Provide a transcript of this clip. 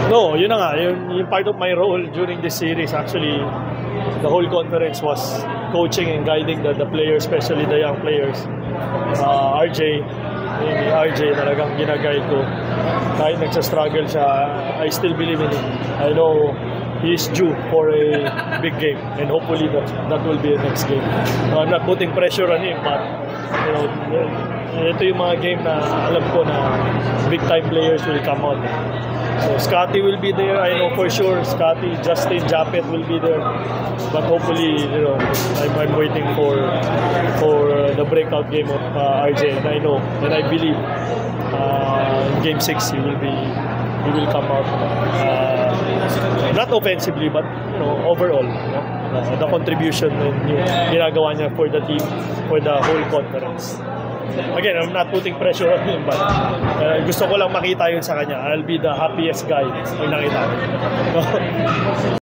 No, yun na nga. Yung part of my role during this series, actually, the whole conference was coaching and guiding the players, especially the young players. RJ, talagang ginaguide ko. Kahit nagsa-struggle siya, I still believe in him. I know he is due for a big game, and hopefully that will be the next game. I'm not putting pressure on him, but you know, ito yung mga game na alam ko na big time players will come out. So Scotty will be there, I know for sure. Scotty, Justin, Japet will be there, but hopefully, you know, I'm waiting for the breakout game of RJ, and I know and I believe in Game 6 he will come out not offensively, but you know, overall, you know, the contribution yung ginagawa niya for the team, for the whole conference. Again, I'm not putting pressure on him, but gusto ko lang makita yun sa kanya. I'll be the happiest guy pag nakita ko.